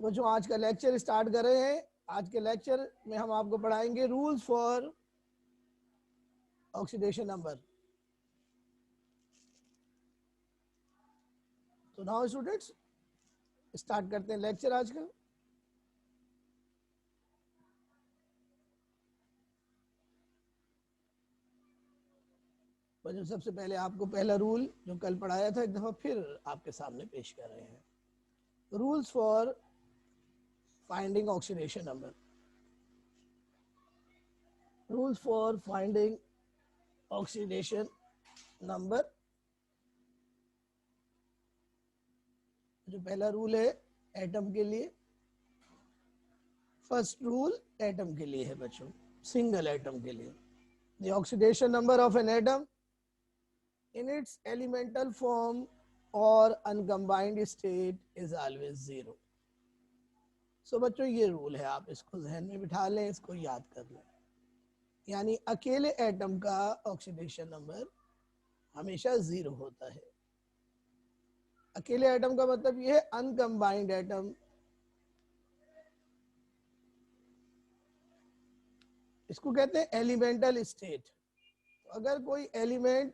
बच्चों आज का लेक्चर स्टार्ट कर रहे हैं। आज के लेक्चर में हम आपको पढ़ाएंगे रूल्स फॉर ऑक्सीडेशन नंबर। तो नाउ स्टूडेंट्स स्टार्ट करते हैं लेक्चर आज का। बच्चों सबसे पहले आपको पहला रूल जो कल पढ़ाया था एक दफा फिर आपके सामने पेश कर रहे हैं। Rules for finding oxidation number. Rules for finding oxidation number. जो पहला रूल है एटम के लिए, फर्स्ट रूल एटम के लिए है बच्चों, सिंगल एटम के लिए। The oxidation number of an atom in its elemental form or uncombined state is always zero. So बच्चों ये रूल है, आप इसको जहन में बिठा लें, इसको याद कर लें। यानी अकेले एटम का ऑक्सीडेशन नंबर हमेशा जीरो होता है। अकेले एटम का मतलब ये है अनकम्बाइंड एटम, इसको कहते हैं एलिमेंटल स्टेट। तो अगर कोई एलिमेंट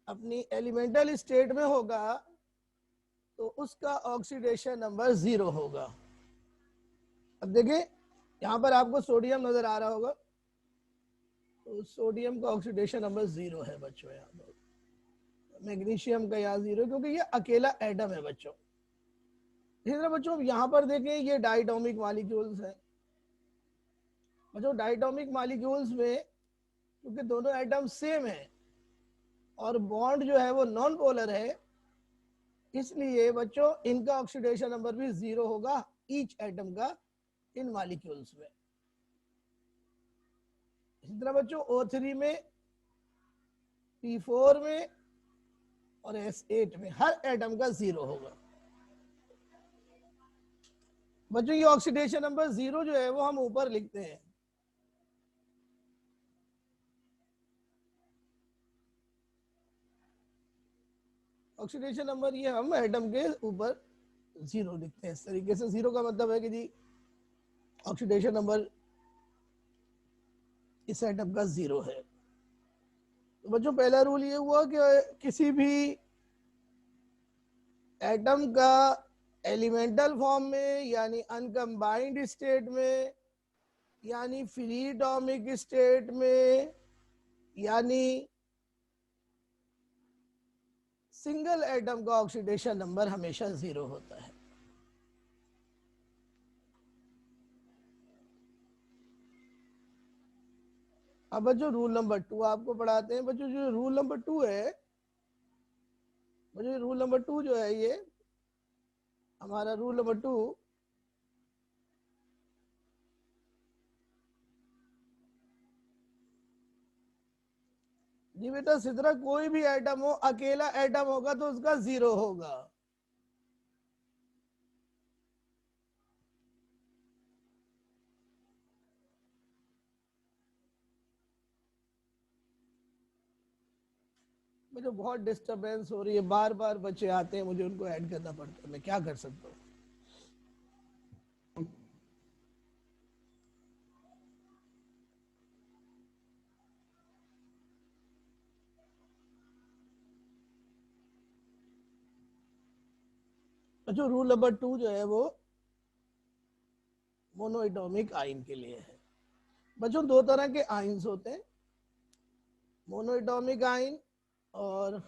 अपनी एलिमेंटल स्टेट में होगा तो उसका ऑक्सीडेशन नंबर जीरो होगा। अब देखिए यहाँ पर आपको सोडियम नजर आ रहा होगा, तो सोडियम का ऑक्सीडेशन नंबर जीरो है बच्चों। यहाँ पर मैग्नीशियम का यहाँ जीरो, क्योंकि ये अकेला एटम है बच्चों। इसी तरह बच्चों यहाँ पर देखें ये डाइटोमिक मॉलिक्यूल्स हैं। बच्चों डाइटोमिक मॉलिक्यूल्स में क्योंकि दोनों एटम सेम है और बॉन्ड जो है वो नॉन पोलर है, इसलिए बच्चों इनका ऑक्सीडेशन नंबर भी जीरो होगा ईच एटम का इन मॉलिक्यूल्स में। इसी तरह बच्चों O3 में, P4 में और S8 में हर एटम का जीरो होगा। बच्चों ये ऑक्सीडेशन नंबर जीरो जो है वो हम ऊपर लिखते हैं। ऑक्सीडेशन नंबर ये हम एटम के ऊपर जीरो लिखते हैं इस तरीके से। जीरो का मतलब है कि जी ऑक्सीडेशन नंबर इस एटम का जीरो है। तो बच्चों पहला रूल ये हुआ कि किसी भी एटम का एलिमेंटल फॉर्म में यानी अनकम्बाइंड स्टेट में यानी फ्री एटॉमिक स्टेट में यानी सिंगल एटम का ऑक्सीडेशन नंबर हमेशा जीरो होता है। अब बच्चों रूल नंबर 2 आपको पढ़ाते हैं। बच्चों जो रूल नंबर 2 है, बच्चों रूल नंबर 2 जो है ये हमारा रूल नंबर 2 जी बेटा सिद्रा कोई भी एटम हो, अकेला एटम होगा तो उसका जीरो होगा। मुझे बहुत डिस्टरबेंस हो रही है, बार बार बच्चे आते हैं, मुझे उनको ऐड करना पड़ता है, मैं क्या कर सकता हूँ। अच्छा रूल नंबर 2 जो है वो मोनोएटॉमिक आयन के लिए है। बच्चों दो तरह के आयन्स होते हैं, मोनोएटॉमिक आयन और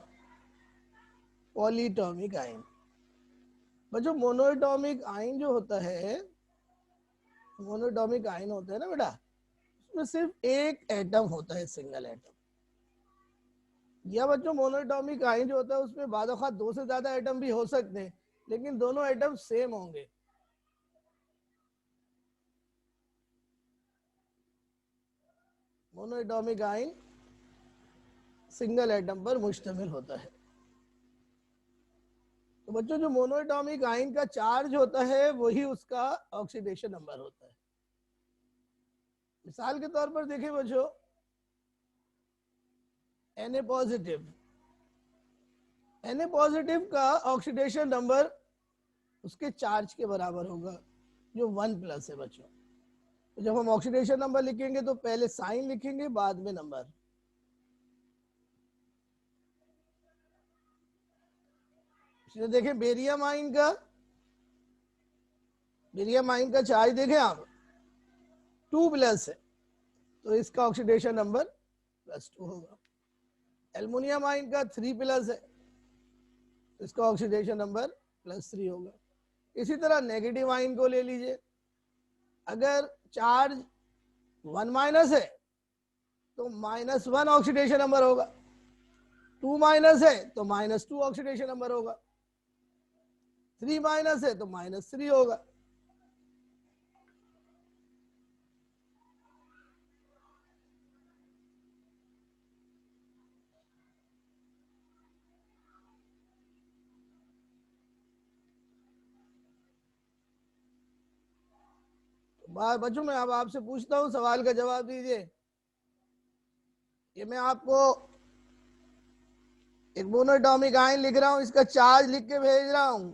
पॉलीएटॉमिक आयन। बच्चों मोनोएटॉमिक आयन जो होता है, मोनोएटॉमिक आयन होता है ना बेटा, उसमें सिर्फ एक एटम होता है, सिंगल एटम। या बच्चों मोनोएटॉमिक आयन जो होता है उसमें बाद औक़ात दो से ज्यादा एटम भी हो सकते हैं, लेकिन दोनों एटम सेम होंगे। मोनोएटॉमिक आयन सिंगल एटम पर मुश्तमिल होता है। तो बच्चों जो मोनोएटॉमिक आयन का चार्ज होता है वही उसका ऑक्सीडेशन नंबर होता है। मिसाल के तौर पर देखें बच्चों, Na पॉजिटिव, Na पॉजिटिव का ऑक्सीडेशन नंबर उसके चार्ज के बराबर होगा, जो 1+ है बच्चों। तो जब हम ऑक्सीडेशन नंबर लिखेंगे तो पहले साइन लिखेंगे, बाद में नंबर। देखें बेरियम आयन का चार्ज देखें आप 2+ है, तो इसका ऑक्सीडेशन नंबर +2 होगा। एल्युमिनियम आयन का 3+ है, इसका ऑक्सीडेशन नंबर +3 होगा। इसी तरह नेगेटिव आयन को ले लीजिए, अगर चार्ज 1- है तो -1 ऑक्सीडेशन नंबर होगा, 2- है तो -2 ऑक्सीडेशन नंबर होगा, 3- है तो -3 होगा। बच्चों मैं अब आपसे पूछता हूं, सवाल का जवाब दीजिए। ये मैं आपको एक मोनोएटॉमिक आयन लिख रहा हूं, इसका चार्ज लिख के भेज रहा हूं,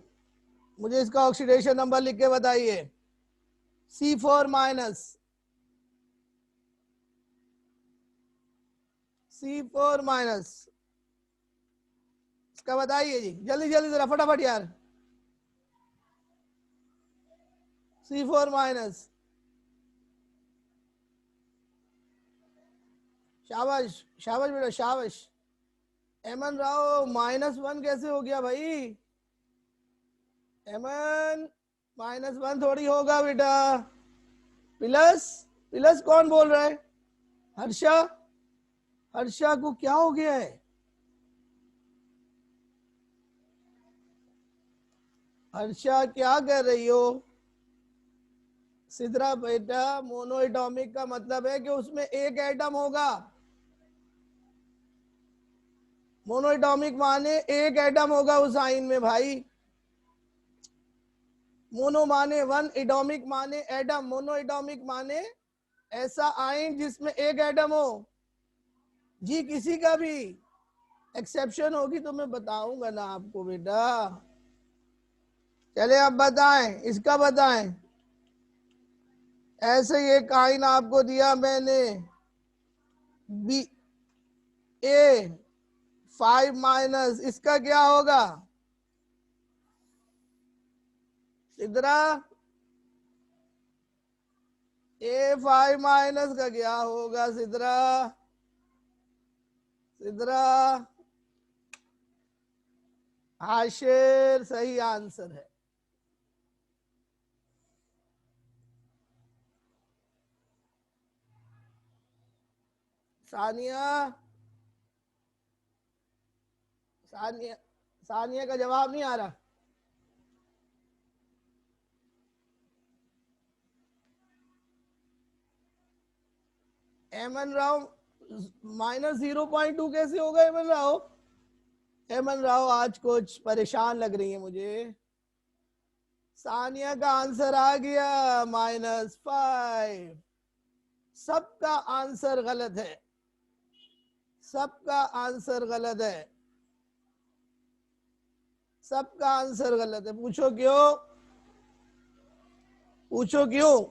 मुझे इसका ऑक्सीडेशन नंबर लिख के बताइए। C4-, C4-, इसका बताइए जी, जल्दी जल्दी जरा फटाफट यार। C4-, शाबाश शाबाश बेटा शाबाश। एमन राव -1 कैसे हो गया भाई? एमन -1 थोड़ी होगा बेटा, प्लस। प्लस कौन बोल रहा है? हर्षा। हर्षा को क्या हो गया है? हर्षा क्या कर रही हो? सिद्रा बेटा मोनोएटॉमिक का मतलब है कि उसमें एक एटम होगा। मोनोएटॉमिक माने एक एटम होगा उस आयन में भाई। मोनो माने 1, एटॉमिक माने एटम, मोनोएटॉमिक माने ऐसा आयन जिसमें एक एटम हो। जी किसी का भी एक्सेप्शन होगी तो मैं बताऊंगा ना आपको बेटा। चले अब बताएं, इसका बताएं। ऐसे ही एक आयन आपको दिया मैंने, बी A5-, इसका क्या होगा? इधरा A5- का क्या होगा सिद्रा? सिद्रा हाशिर सही आंसर है। सानिया, सानिया, सानिया का जवाब नहीं आ रहा। एमन राव -0.2 कैसे होगा एमन राव? एमन राव आज कुछ परेशान लग रही है मुझे। सानिया का आंसर आ गया -5। सबका आंसर गलत है, सबका आंसर गलत है, सबका आंसर गलत है। पूछो क्यों? पूछो क्यों?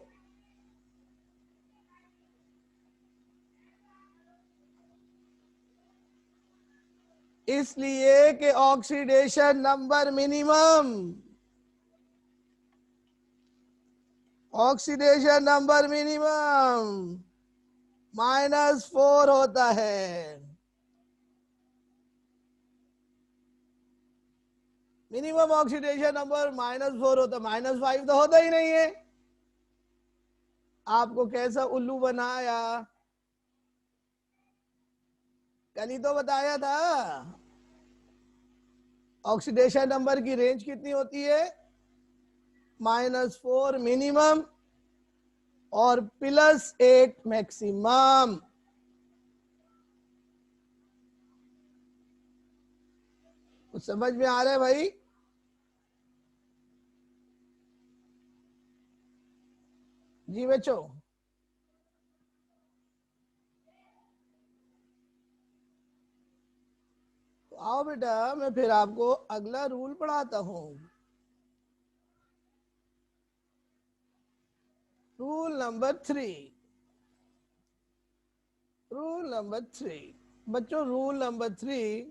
इसलिए कि oxidation number minimum, oxidation number minimum -4 होता है। मिनिमम ऑक्सीडेशन नंबर -4 होता है, -5 तो होता ही नहीं है। आपको कैसा उल्लू बनाया? कल ही तो बताया था ऑक्सीडेशन नंबर की रेंज कितनी होती है, -4 मिनिमम और +8 मैक्सिमम। कुछ समझ में आ रहा है भाई? जी बच्चों, तो आओ बेटा मैं फिर आपको अगला रूल पढ़ाता हूं। रूल नंबर 3 बच्चों, रूल नंबर 3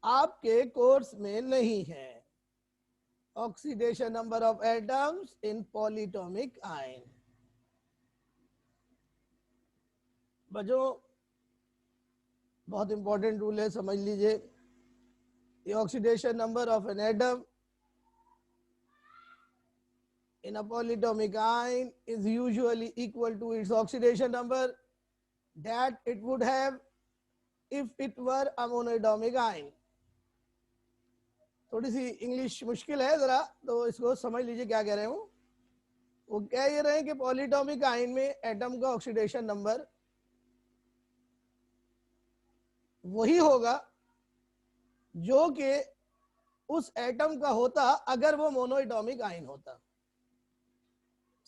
आपके कोर्स में नहीं है। Oxidation number of atoms in polyatomic ion. बच्चों बहुत इंपॉर्टेंट रूल है, समझ लीजिए। The oxidation number of an atom in a polyatomic ion is usually equal to its oxidation number that it would have if it were a monoatomic ion। थोड़ी सी English मुश्किल है जरा, तो इसको समझ लीजिए क्या कह रहे हूँ। वो कह ये रहे हैं कि पॉलीटॉमिक आयन में एटम का ऑक्सीडेशन नंबर वही होगा जो कि उस एटम का होता अगर वो मोनोएटॉमिक आयन होता।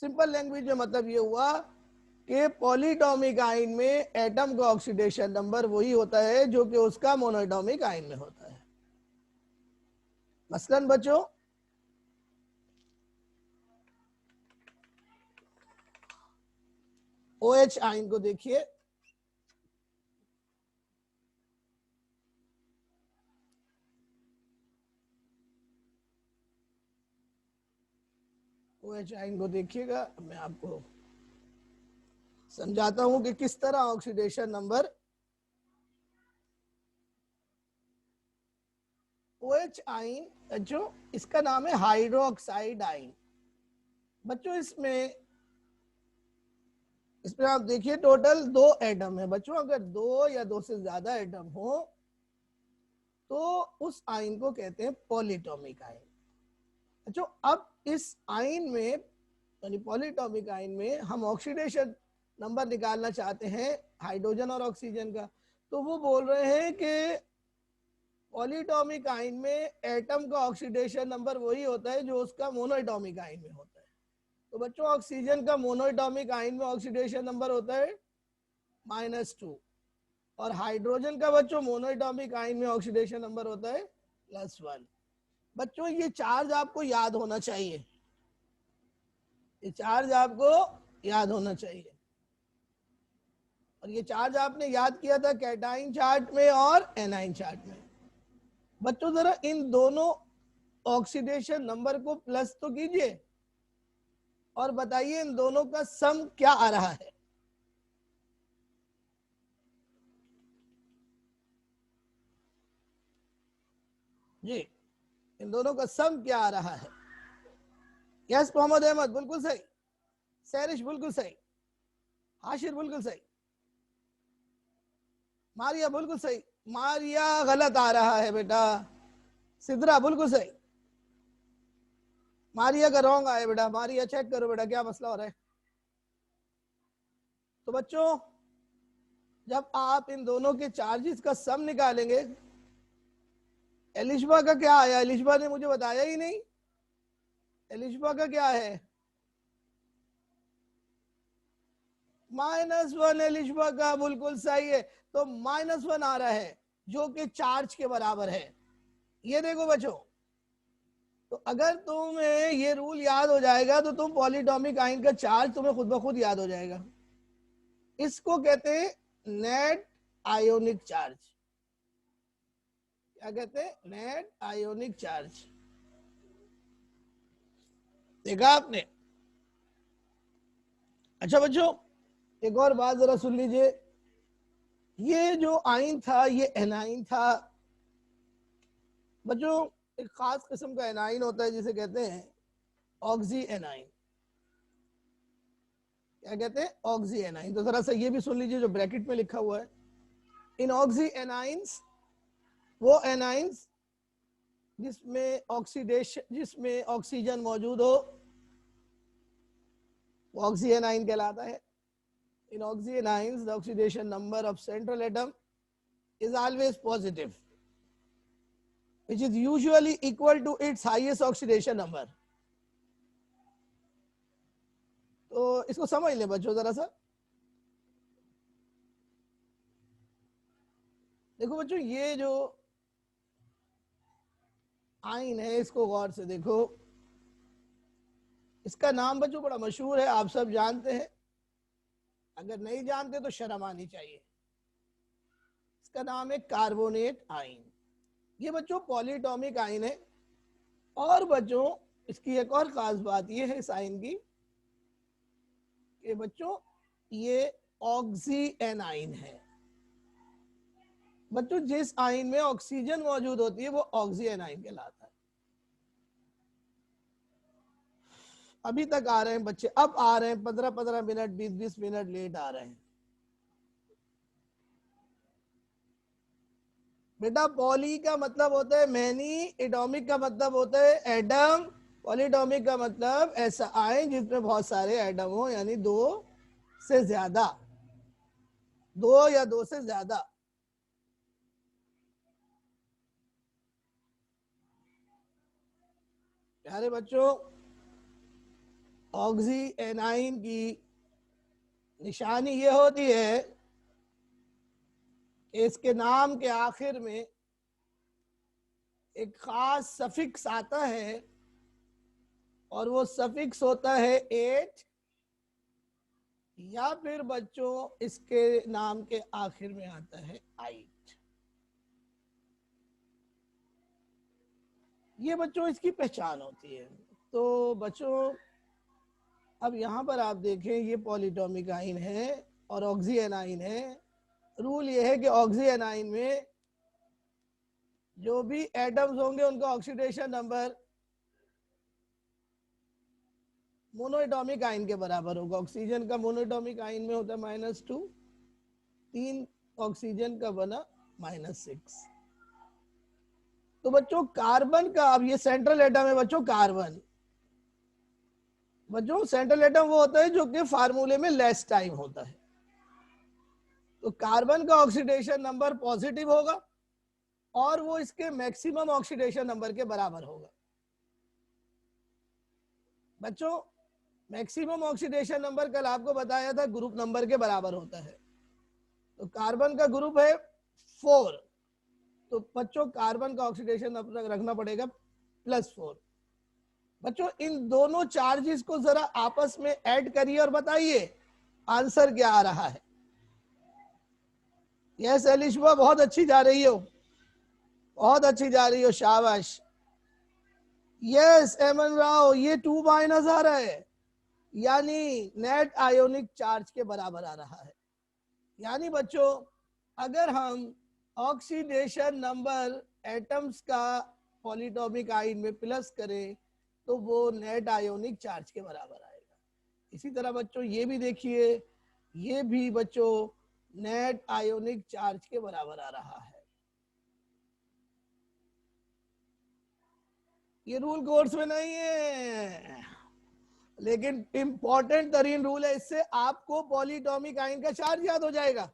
सिंपल लैंग्वेज में मतलब ये हुआ कि पॉलीटॉमिक आयन में एटम का ऑक्सीडेशन नंबर वही होता है जो कि उसका मोनोएटॉमिक आयन में होता है। मसलन बच्चों OH आयन को देखिए, OH आयन को देखिएगा, मैं आपको समझाता हूं कि किस तरह ऑक्सीडेशन नंबर OH आयन, बच्चों इसका नाम है हाइड्रोक्साइड आयन। बच्चों इसमें आप देखिए टोटल 2 एटम है। बच्चों अगर 2 या 2 से ज्यादा एटम हो तो उस आयन को कहते हैं पॉलीटॉमिक आयन। बच्चों अब इस आयन में यानी पॉलीटॉमिक आयन में हम ऑक्सीडेशन नंबर निकालना चाहते हैं हाइड्रोजन और ऑक्सीजन का, तो वो बोल रहे हैं कि पॉलीटॉमिक आयन में एटम का ऑक्सीडेशन नंबर वही होता है जो उसका मोनोएटॉमिक आयन में होता है। तो बच्चों ऑक्सीजन का मोनोएटॉमिक आयन में ऑक्सीडेशन नंबर होता है -2 और हाइड्रोजन का बच्चों मोनोएटॉमिक आयन में ऑक्सीडेशन नंबर होता है +1। बच्चों ये चार्ज आपको याद होना चाहिए, ये चार्ज आपको याद होना चाहिए। और ये चार्ज आपने याद किया था कैटाइन चार्ट में और एनाइन चार्ट में। बच्चों जरा इन दोनों ऑक्सीडेशन नंबर को प्लस तो कीजिए और बताइए इन दोनों का सम क्या आ रहा है। जी इन दोनों का सम क्या आ रहा है? यस मोहम्मद अहमद बिल्कुल सही, सैरिश बिल्कुल सही, हाशिर बिल्कुल सही, मारिया बिल्कुल सही। मारिया गलत आ रहा है बेटा, सिद्रा बिल्कुल सही, मारिया का रॉन्ग आया बेटा। मारिया चेक करो बेटा क्या मसला हो रहा है। तो बच्चों जब आप इन दोनों के चार्जेस का सम निकालेंगे, एलिशबा का क्या आया? एलिशबा ने मुझे बताया ही नहीं, एलिशबा का क्या है? -1 एलिशबा का बिल्कुल सही है। तो -1 आ रहा है जो कि चार्ज के बराबर है। ये देखो बच्चों, तो अगर तुम्हें ये रूल याद हो जाएगा तो तुम पॉलीटॉमिक आयन का चार्ज तुम्हें खुद ब खुद याद हो जाएगा। इसको कहते हैं नेट आयोनिक चार्ज। क्या कहते हैं? Net ionic charge. देखा आपने? अच्छा बच्चों एक और बात जरा सुन लीजिए, ये जो आयन था ये एनाइन था। बच्चों एक खास किस्म का एनाइन होता है जिसे कहते हैं ऑक्सी एनाइन। क्या कहते हैं? Oxy A9. तो जरा सा ये भी सुन लीजिए जो ब्रैकेट में लिखा हुआ है। इन ऑक्सी एनाइंस, वो एनाइंस जिसमें ऑक्सीडेशन, जिसमें ऑक्सीजन मौजूद हो, वो ऑक्सी एनाइन कहलाता है। In oxy anions the oxidation number of central atom is always positive, which is usually equal to its highest oxidation number। तो इसको समझ लें बच्चों जरा सा। देखो बच्चों ये जो आयन है इसको गौर से देखो, इसका नाम बच्चों बड़ा मशहूर है, आप सब जानते हैं, अगर नहीं जानते तो शर्म आनी चाहिए। इसका नाम है कार्बोनेट आयन। ये बच्चों पॉलीटॉमिक आयन है। और बच्चों इसकी एक और खास बात ये है इस आयन की कि बच्चों ये ऑक्सी एन आयन है। बच्चों जिस आयन में ऑक्सीजन मौजूद होती है वो ऑक्सी एन आयन कहलाता है। अभी तक आ रहे हैं बच्चे, अब आ रहे हैं 15-15 मिनट 20-20 मिनट लेट आ रहे हैं। बेटा पॉली का मतलब होता है मैनी, एटॉमिक का मतलब होता है एटम, पॉलीटॉमिक का मतलब ऐसा आयन जिसमें बहुत सारे एटम हो, यानी दो से ज्यादा, दो या दो से ज्यादा। प्यारे बच्चों, ऑक्सी एनाइन की निशानी ये होती है कि इसके नाम के आखिर में एक खास सफिक्स आता है और वो सफिक्स होता है 8, या फिर बच्चों इसके नाम के आखिर में आता है 8। ये बच्चों इसकी पहचान होती है। तो बच्चों अब यहाँ पर आप देखें, ये पॉलीटॉमिक आयन है और ऑक्सी एनाइन है। रूल ये है कि ऑक्सी एनाइन में जो भी एटम्स होंगे उनका ऑक्सीडेशन नंबर मोनोएटॉमिक आयन के बराबर होगा। ऑक्सीजन का मोनोएटॉमिक आयन में होता है -2, 3 ऑक्सीजन का बना -6। तो बच्चों कार्बन का, अब ये सेंट्रल एटम है बच्चों कार्बन। बच्चों सेंट्रल एटम वो होता है जो कि फार्मूले में लेस टाइम होता है। तो कार्बन का ऑक्सीडेशन नंबर पॉजिटिव होगा और वो इसके मैक्सिमम ऑक्सीडेशन नंबर के बराबर होगा। बच्चों मैक्सिमम ऑक्सीडेशन नंबर कल आपको बताया था ग्रुप नंबर के बराबर होता है। तो कार्बन का ग्रुप है 4, तो बच्चों कार्बन का ऑक्सीडेशन नंबर रखना पड़ेगा +4। बच्चों इन दोनों चार्जेस को जरा आपस में ऐड करिए और बताइए आंसर क्या आ रहा है। यस एलिशबा, बहुत अच्छी जा रही हो, बहुत अच्छी जा रही हो, शाबाश। यस एमन राव, ये 2- आ रहा है, यानी नेट आयोनिक चार्ज के बराबर आ रहा है। यानी बच्चों अगर हम ऑक्सीडेशन नंबर एटम्स का पॉलीटॉमिक आयन में प्लस करें तो वो नेट आयोनिक चार्ज के बराबर आएगा। इसी तरह बच्चों ये भी देखिए, ये भी बच्चों नेट आयोनिक चार्ज के बराबर आ रहा है। ये रूल कोर्स में नहीं है लेकिन इंपॉर्टेंट तरीन रूल है, इससे आपको पॉलीटॉमिक आयन का चार्ज याद हो जाएगा।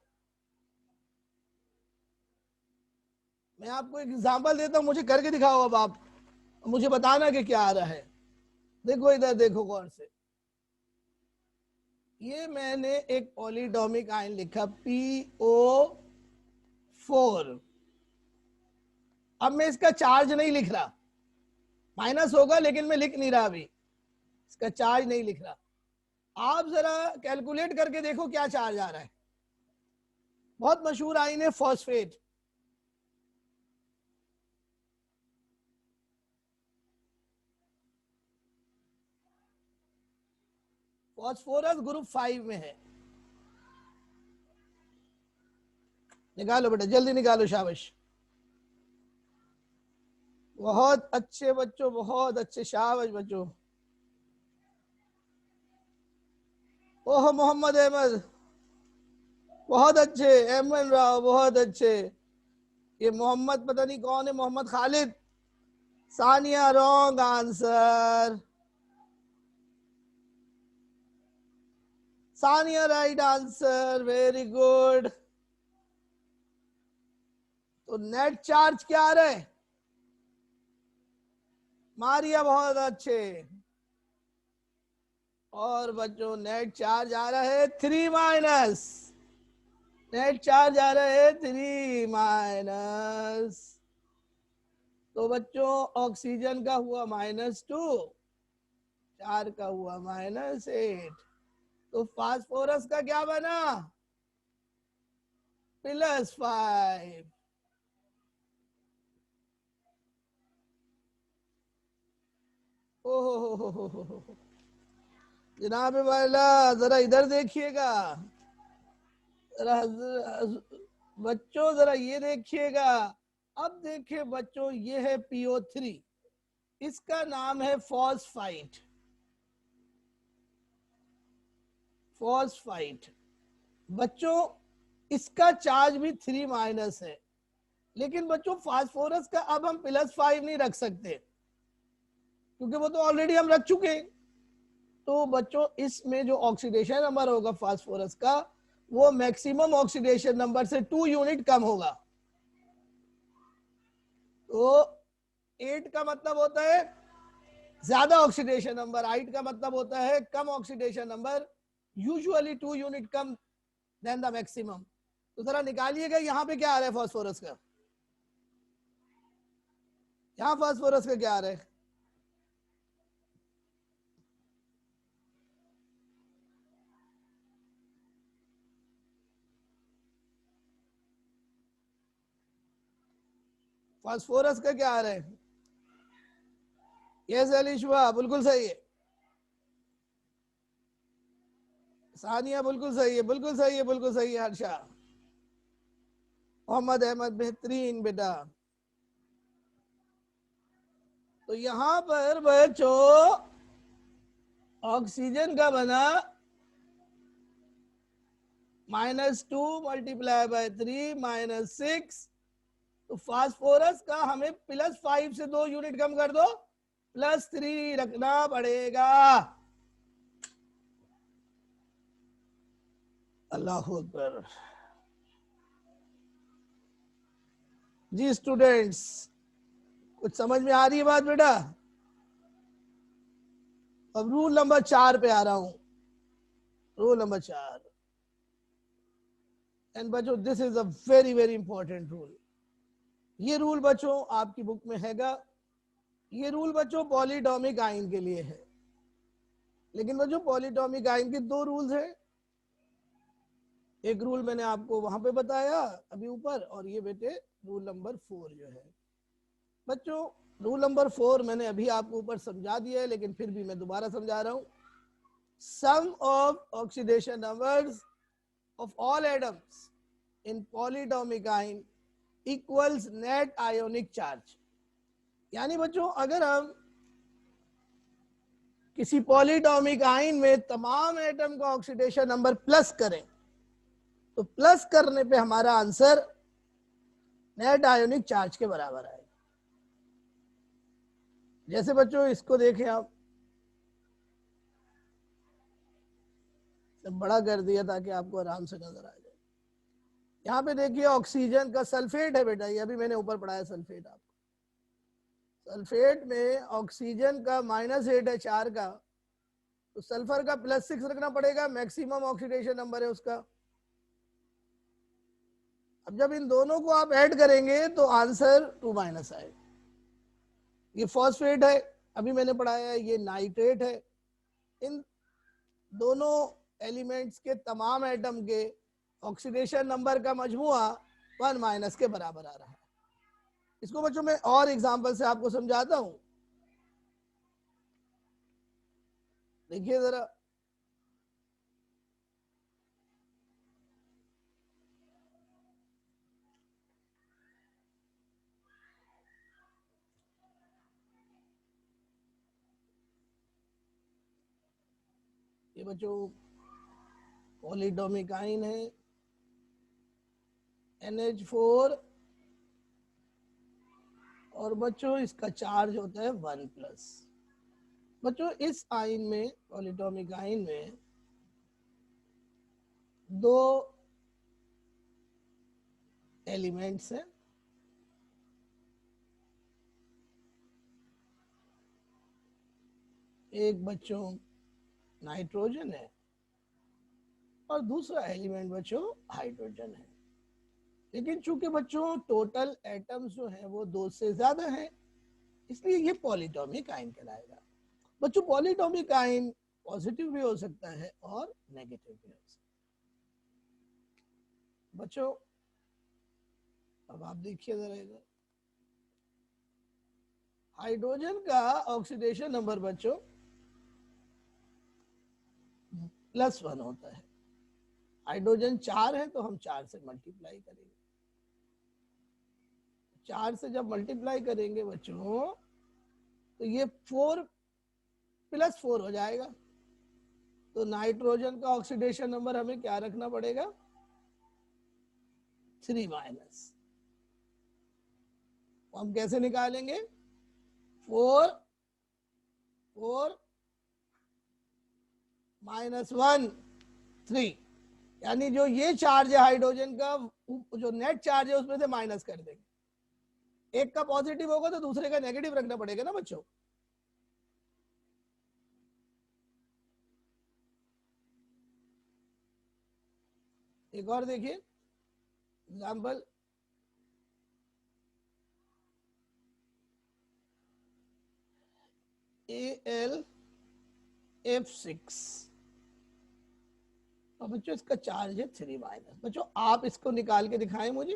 मैं आपको एक एग्जांपल देता हूं, मुझे करके दिखाओ। अब आप मुझे बताना कि क्या आ रहा है। देखो इधर देखो गौर से, ये मैंने एक पॉलीटॉमिक आयन लिखा PO4। अब मैं इसका चार्ज नहीं लिख रहा, माइनस होगा लेकिन मैं लिख नहीं रहा, अभी इसका चार्ज नहीं लिख रहा। आप जरा कैलकुलेट करके देखो क्या चार्ज आ रहा है। बहुत मशहूर आयन है फॉस्फेट। फॉस्फोरस ग्रुप 5 में है। निकालो बेटा, जल्दी निकालो, शाबाश। बहुत अच्छे बच्चों, बहुत अच्छे, शाबाश बच्चों। ओह मोहम्मद अहमद, बहुत अच्छे। एमन राव, बहुत अच्छे। ये मोहम्मद पता नहीं कौन है, Mohammed Khalid. Sania wrong answer, Sania right answer, very good. तो नेट चार्ज क्या आ रहा है? मारिया, बहुत अच्छे। और बच्चों नेट चार्ज आ रहा है 3-। नेट चार्ज आ रहा है 3-। तो बच्चों ऑक्सीजन का हुआ -2 4 का हुआ -8, तो फास्फोरस का क्या बना? +5। ओहो, जनाब वाला जरा इधर देखिएगा, जरा बच्चों जरा ये देखिएगा। अब देखिए बच्चों, ये है PO3, इसका नाम है फॉस्फाइट। फॉस्फाइट बच्चों, इसका चार्ज भी 3- है, लेकिन बच्चों फास्फोरस का अब हम +5 नहीं रख सकते, क्योंकि वो तो ऑलरेडी हम रख चुके हैं। तो बच्चों इसमें जो ऑक्सीडेशन नंबर होगा फास्फोरस का, वो मैक्सिमम ऑक्सीडेशन नंबर से 2 यूनिट कम होगा। तो 8 का मतलब होता है ज्यादा ऑक्सीडेशन नंबर, 8 का मतलब होता है कम ऑक्सीडेशन नंबर, यूजुअली 2 यूनिट कम देन द मैक्सिमम। तो जरा निकालिएगा यहाँ पे क्या आ रहा है फास्फोरस का, यहाँ फास्फोरस का क्या आ रहा है? फास्फोरस का क्या आ रहा है? यस अलीशवा, बिल्कुल सही है। सानिया बिल्कुल सही है, बिल्कुल सही है, बिल्कुल सही है। हर्षा, मोहम्मद अहमद, बेहतरीन बेटा। तो यहां पर बच्चों ऑक्सीजन का बना -2 × 3 -6। तो फास्फोरस का हमें +5 से 2 यूनिट कम कर दो, +3 रखना पड़ेगा। अल्लाह अकबर। जी स्टूडेंट्स, कुछ समझ में आ रही है बात बेटा? अब रूल नंबर 4 पे आ रहा हूं। रूल नंबर 4, एंड बच्चों this is a very very important rule. ये रूल बच्चों आपकी बुक में हैगा। ये रूल बच्चों पॉलीटॉमिक आयन के लिए है, लेकिन बच्चों पॉलीटॉमिक आयन के 2 रूल्स हैं। एक रूल मैंने आपको वहां पे बताया अभी ऊपर, और ये बेटे रूल नंबर 4 जो है बच्चों, रूल नंबर 4 मैंने अभी आपको ऊपर समझा दिया है, लेकिन फिर भी मैं दोबारा समझा रहा हूं। Sum of oxidation numbers of all atoms in polyatomic ion equals net ionic charge. यानी बच्चों अगर हम किसी पॉलीटॉमिक आयन में तमाम एटम का ऑक्सीडेशन नंबर प्लस करें, तो प्लस करने पे हमारा आंसर नेट आयोनिक चार्ज के बराबर आएगा। जैसे बच्चों इसको देखें आप, बड़ा कर दिया ताकि आपको आराम से नजर आ जाए। यहाँ पे देखिए ऑक्सीजन का सल्फेट है बेटा, ये अभी मैंने ऊपर पढ़ाया सल्फेट आपको। सल्फेट में ऑक्सीजन का -8 है 4 का, तो सल्फर का +6 रखना पड़ेगा, मैक्सिमम ऑक्सीडेशन नंबर है उसका। अब जब इन दोनों को आप ऐड करेंगे तो आंसर 2- आएगा। ये फॉस्फेट है, अभी मैंने पढ़ाया है, ये नाइट्रेट है। इन दोनों एलिमेंट्स के तमाम एटम के ऑक्सीडेशन नंबर का मजमुआ 1- के बराबर आ रहा है। इसको बच्चों मैं और एग्जांपल से आपको समझाता हूं, देखिए जरा। ये बच्चों पॉलीटॉमिक आयन है NH4, और बच्चों इसका चार्ज होता है 1+। बच्चों इस आयन में, पॉलीटॉमिक आयन में 2 एलिमेंट्स हैं। एक बच्चों नाइट्रोजन है, और दूसरा एलिमेंट बच्चों हाइड्रोजन है। लेकिन चूंकि बच्चों टोटल एटम्स जो है वो 2 से ज्यादा हैं, इसलिए ये पॉलीटॉमिक आयन कहलाएगा। बच्चों पॉलीटॉमिक आयन पॉजिटिव भी हो सकता है और नेगेटिव भी हो सकता है। बच्चों अब आप देखिए जरा इधर, हाइड्रोजन का ऑक्सीडेशन नंबर बच्चों +1 होता है। हाइड्रोजन 4 है तो हम 4 से मल्टीप्लाई करेंगे। 4 से जब मल्टीप्लाई करेंगे बच्चों तो ये 4 + 4 हो जाएगा। तो नाइट्रोजन का ऑक्सीडेशन नंबर हमें क्या रखना पड़ेगा? 3-। हम कैसे निकालेंगे? 4 4 -1 3, यानी जो ये चार्ज है हाइड्रोजन का, जो नेट चार्ज है उसमें से माइनस कर देंगे। एक का पॉजिटिव होगा तो दूसरे का नेगेटिव रखना पड़ेगा ना बच्चों। एक और देखिए एग्जाम्पल, AlF6। और बच्चों इसका चार्ज है 3-। बच्चों आप इसको निकाल के दिखाएं मुझे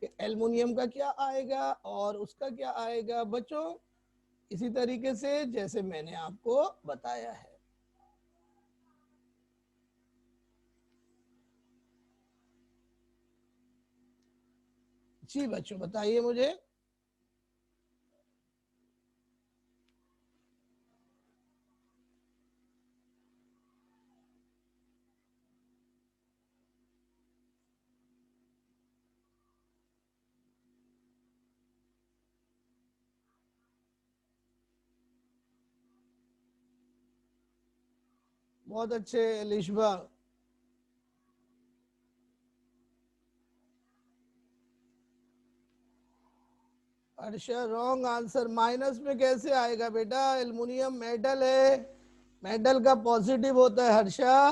कि एल्युमिनियम का क्या आएगा और उसका क्या आएगा। बच्चों इसी तरीके से जैसे मैंने आपको बताया है। जी बच्चों बताइए मुझे। बहुत अच्छे Lishba. Harsha wrong answer. Minus में कैसे आएगा बेटा? एल्युमिनियम मेटल है, मेटल का पॉजिटिव होता है हर्षा।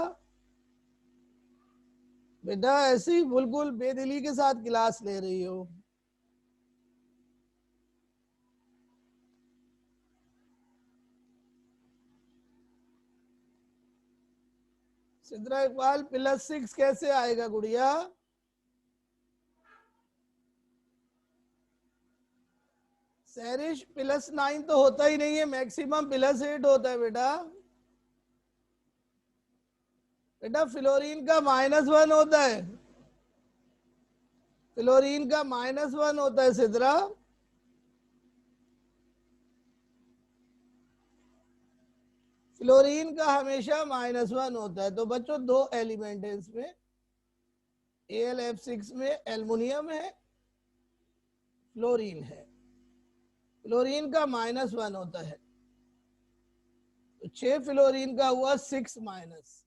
बेटा ऐसे ही बिल्कुल बेदिली के साथ क्लास ले रही हो। सिद्रा इकबाल +6 कैसे आएगा गुड़िया? सैरिश +9 तो होता ही नहीं है, मैक्सिमम +8 होता है बेटा। बेटा फ्लोरीन का -1 होता है, फ्लोरीन का -1 होता है सिद्रा। फ्लोरीन का हमेशा -1 होता है। तो बच्चों दो एलिमेंट है इसमें, AlF6 में एल्युमिनियम है, फ्लोरीन है। फ्लोरीन का -1 होता है तो 6 फ्लोरीन का हुआ 6 माइनस।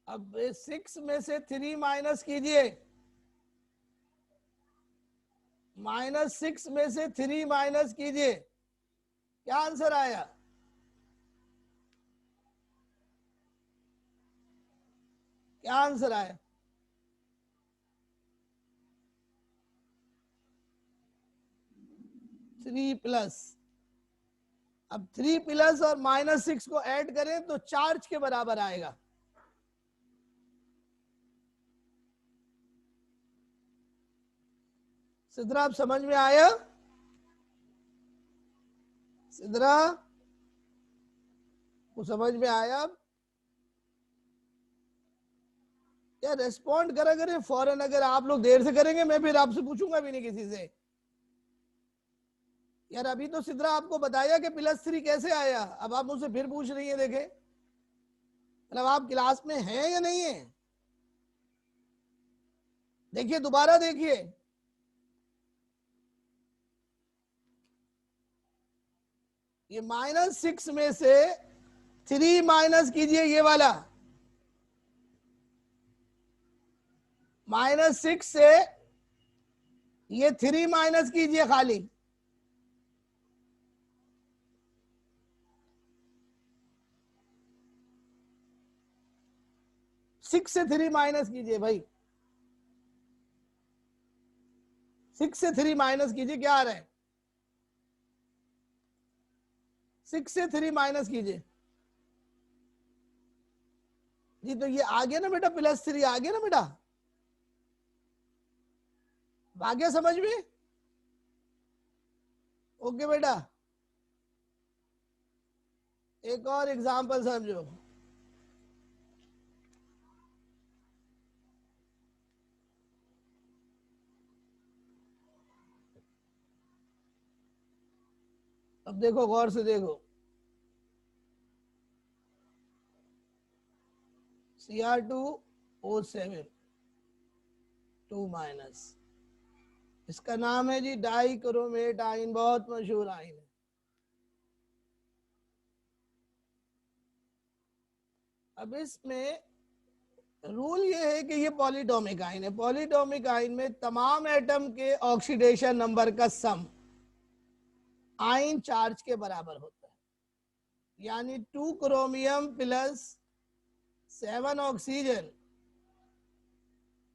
अब 6 में से 3 माइनस कीजिए, -6 में से 3 माइनस कीजिए, क्या आंसर आया? क्या आंसर आया? 3+। अब 3+ और -6 को ऐड करें तो चार्ज के बराबर आएगा। सिद्रा आप समझ में आया? सिद्रा को समझ में आया? अब यार रेस्पॉन्ड करा करें फौरन, अगर आप लोग देर से करेंगे मैं फिर आपसे पूछूंगा भी नहीं किसी से। यार अभी तो सिद्रा आपको बताया कि +3 कैसे आया, अब आप मुझसे फिर पूछ रही है। देखे मतलब आप क्लास में हैं या नहीं है? देखिए दोबारा देखिए, ये -6 में से 3 माइनस कीजिए, ये वाला -6 से ये 3 माइनस कीजिए खाली। सिक्स से 3 माइनस कीजिए भाई। 6 से 3 माइनस कीजिए, क्या आ रहा है? 6 से 3 माइनस कीजिए जी, तो ये आ गया ना बेटा, +3 आ गया ना बेटा, आ गया समझ में? ओके बेटा, एक और एग्जांपल समझो। अब देखो, गौर से देखो, Cr2O7 2 माइनस, इसका नाम है जी डाई क्रोमेट आइन, बहुत मशहूर आइन है। अब इसमें रूल ये है कि ये पॉलीटॉमिक आइन है। पॉलीटॉमिक आइन में तमाम एटम के ऑक्सीडेशन नंबर का सम आइन चार्ज के बराबर होता है, यानी 2 क्रोमियम प्लस 7 ऑक्सीजन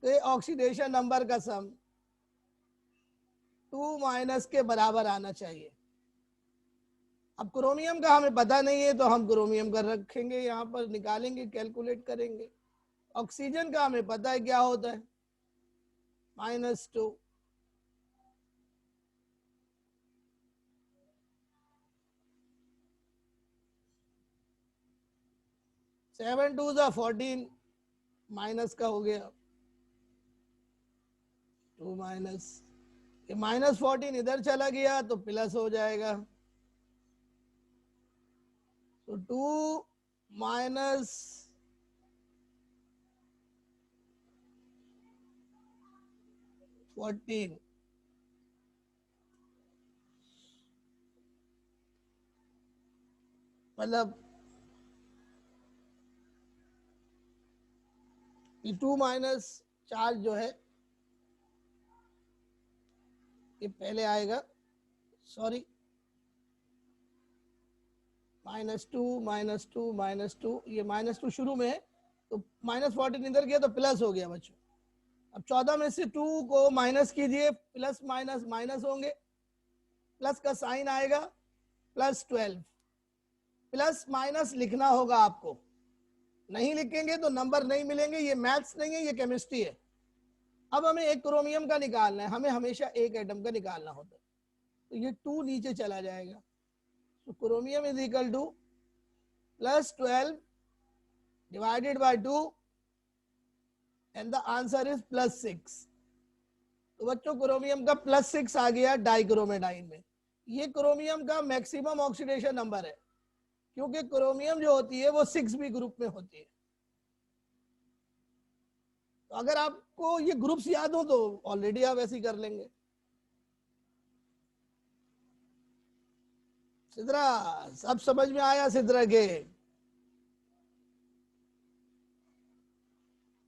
के ऑक्सीडेशन नंबर का सम 2 माइनस के बराबर आना चाहिए। अब क्रोमियम का हमें पता नहीं है, तो हम क्रोमियम का रखेंगे यहाँ पर, निकालेंगे, कैलकुलेट करेंगे। ऑक्सीजन का हमें पता है क्या होता है, -2। सेवन टू ज़ा 14, माइनस का हो गया 2 माइनस, ये -14 इधर चला गया तो प्लस हो जाएगा, तो 2 माइनस 14, मतलब ये 2 माइनस चार्ज जो है ये पहले आएगा, सॉरी, -2 -2 -2, ये -2 शुरू में है, तो -14 इधर गया तो प्लस हो गया बच्चों। अब 14 में से 2 को माइनस कीजिए, प्लस माइनस माइनस होंगे, प्लस का साइन आएगा, +12। प्लस माइनस लिखना होगा आपको, नहीं लिखेंगे तो नंबर नहीं मिलेंगे। ये मैथ्स नहीं है, ये केमिस्ट्री है। अब हमें एक क्रोमियम का निकालना है, हमें हमेशा एक एटम का निकालना होता है, तो ये 2 नीचे चला जाएगा, तो chromium is equal to +12 divided by 2 and the answer is +6। तो बच्चों क्रोमियम का +6 आ गया डाइक्रोमेटाइन में। ये क्रोमियम का मैक्सिमम ऑक्सीडेशन नंबर है, क्योंकि क्रोमियम जो होती है वो 6b ग्रुप में होती है। तो अगर आपको ये ग्रुप्स याद हो तो ऑलरेडी आप ऐसे ही कर लेंगे। सिद्रा, सब समझ में आया सिद्रा के?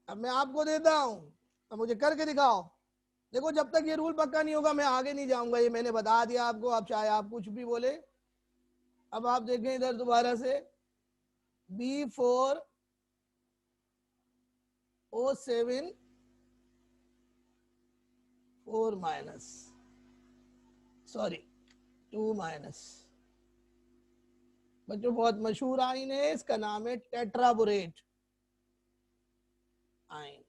अब मैं आपको देता हूं, तो मुझे करके दिखाओ। देखो, जब तक ये रूल पक्का नहीं होगा मैं आगे नहीं जाऊंगा, ये मैंने बता दिया आपको। अब चाहे आप कुछ भी बोले। अब आप देखें इधर दोबारा से, B4O7 4 माइनस, सॉरी 2 माइनस। बच्चों बहुत मशहूर आइन है, इसका नाम है टेट्राबोरेट आइन।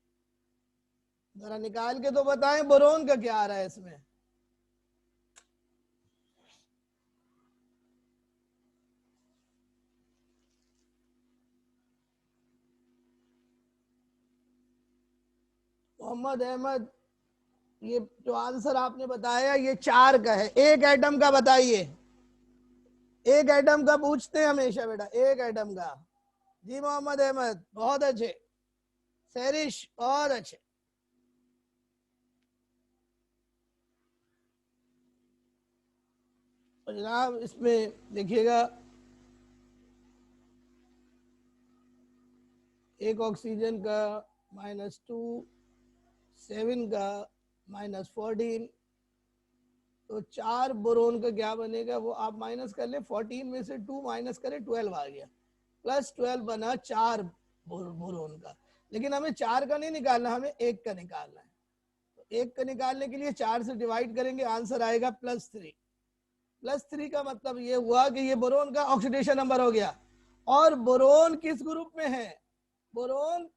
जरा निकाल के तो बताएं बोरोन का क्या आ रहा है इसमें। मोहम्मद अहमद, ये जो आंसर आपने बताया ये 4 का है, एक एटम का बताइए। एक एटम का पूछते हैं हमेशा बेटा, एक एटम का। जी मोहम्मद अहमद, बहुत अच्छे। सैरिश, बहुत अच्छे। तो जनाब इसमें देखिएगा, एक ऑक्सीजन का -2, 7 का -14, तो 4 बोरोन का क्या बनेगा वो आप माइनस कर ले। 14 में से 2 माइनस करें, 12 आ गया, +12 बना 4 बोरोन का। लेकिन हमें 4 का नहीं निकालना, हमें 1 का निकालना है। तो एक को निकालने के लिए 4 से डिवाइड करेंगे, आंसर आएगा +3। +3 का मतलब ये हुआ कि ये बोरोन का ऑक्सीडेशन नंबर हो गया। और बोरोन किस ग्रुप में है? बोरोन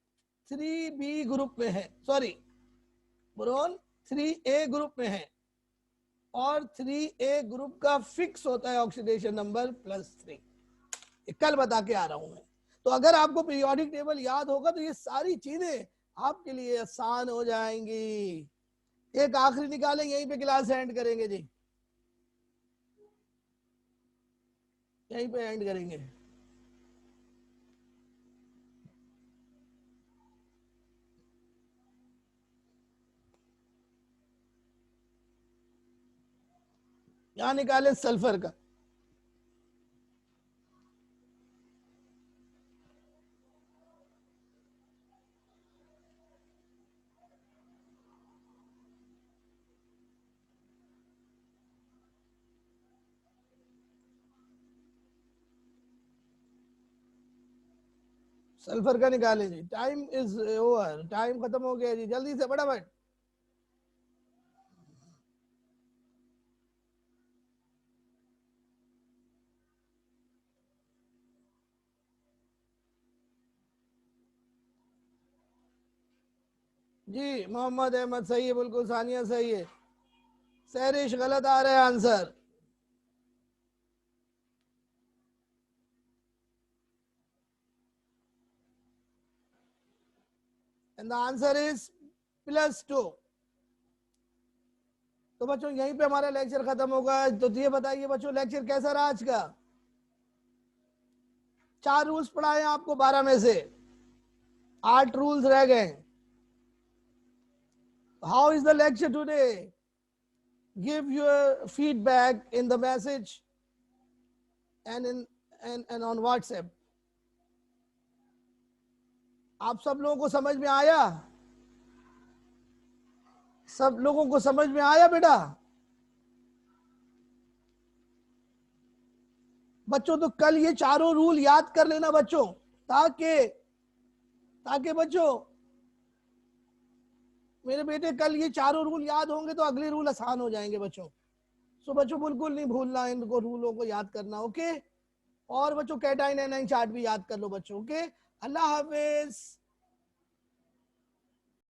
3B ग्रुप में है, सॉरी बोरोन 3A ग्रुप में है। और 3A ग्रुप का फिक्स होता है ऑक्सीडेशन नंबर +3। कल बता के आ रहा हूं मैं। तो अगर आपको पीरियोडिक टेबल याद होगा तो ये सारी चीजें आपके लिए आसान हो जाएंगी। एक आखिरी निकालें, यहीं पे क्लास एंड करेंगे जी, यहीं पे एंड करेंगे। यहां निकाले सल्फर का। सल्फर का निकाले जी। टाइम इज ओवर, टाइम खत्म हो गया जी, जल्दी से फटाफट। जी मोहम्मद अहमद सही है, बिल्कुल सानिया सही है, सहरिश गलत आ रहा है answer. And the answer is +2। तो बच्चों यहीं पे हमारा लेक्चर खत्म होगा। तो ये बताइए बच्चों, लेक्चर कैसा रहा आज का? 4 रूल्स पढ़ाए आपको 12 में से, 8 रूल्स रह गए। How is the lecture today? Give your feedback in the message and in and on WhatsApp. आप सब लोगों को समझ में आया? सब लोगों को समझ में आया बेटा? बच्चों तो कल ये चारों रूल याद कर लेना बच्चों, ताकि ताकि बच्चों मेरे बेटे कल ये चारों रूल याद होंगे तो अगले रूल आसान हो जाएंगे बच्चों। सो बच्चों बिल्कुल नहीं भूलना इनको, रूलों को याद करना, ओके। और बच्चों कैटाइन एनाइन चार्ट भी याद कर लो बच्चों, ओके। अल्लाह हाफिज।